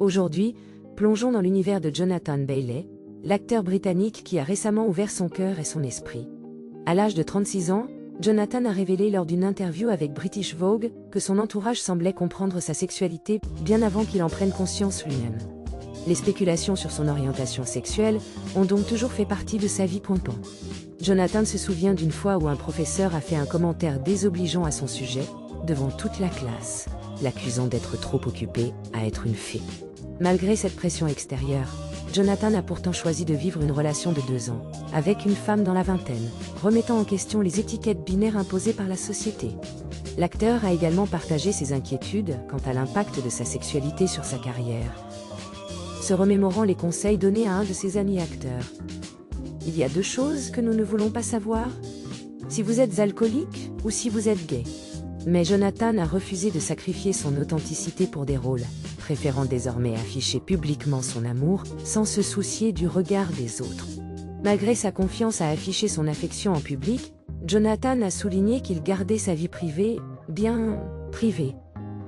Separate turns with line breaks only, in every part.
Aujourd'hui, plongeons dans l'univers de Jonathan Bailey, l'acteur britannique qui a récemment ouvert son cœur et son esprit. À l'âge de 36 ans, Jonathan a révélé lors d'une interview avec British Vogue que son entourage semblait comprendre sa sexualité bien avant qu'il en prenne conscience lui-même. Les spéculations sur son orientation sexuelle ont donc toujours fait partie de sa vie. Jonathan se souvient d'une fois où un professeur a fait un commentaire désobligeant à son sujet, devant toute la classe, l'accusant d'être trop occupé à être une fée. Malgré cette pression extérieure, Jonathan a pourtant choisi de vivre une relation de 2 ans, avec une femme dans la vingtaine, remettant en question les étiquettes binaires imposées par la société. L'acteur a également partagé ses inquiétudes quant à l'impact de sa sexualité sur sa carrière, se remémorant les conseils donnés à un de ses amis acteurs. Il y a 2 choses que nous ne voulons pas savoir, si vous êtes alcoolique ou si vous êtes gay. Mais Jonathan a refusé de sacrifier son authenticité pour des rôles, préférant désormais afficher publiquement son amour sans se soucier du regard des autres. Malgré sa confiance à afficher son affection en public, Jonathan a souligné qu'il gardait sa vie privée, bien privée.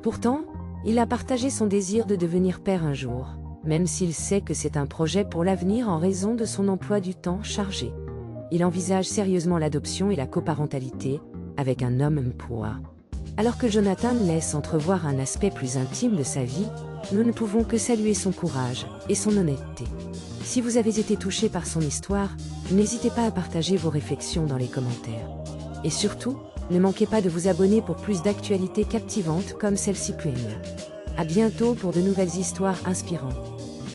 Pourtant, il a partagé son désir de devenir père un jour, même s'il sait que c'est un projet pour l'avenir en raison de son emploi du temps chargé. Il envisage sérieusement l'adoption et la coparentalité avec un homme poids. Alors que Jonathan laisse entrevoir un aspect plus intime de sa vie, nous ne pouvons que saluer son courage et son honnêteté. Si vous avez été touché par son histoire, n'hésitez pas à partager vos réflexions dans les commentaires. Et surtout, ne manquez pas de vous abonner pour plus d'actualités captivantes comme celle-ci. À bientôt pour de nouvelles histoires inspirantes.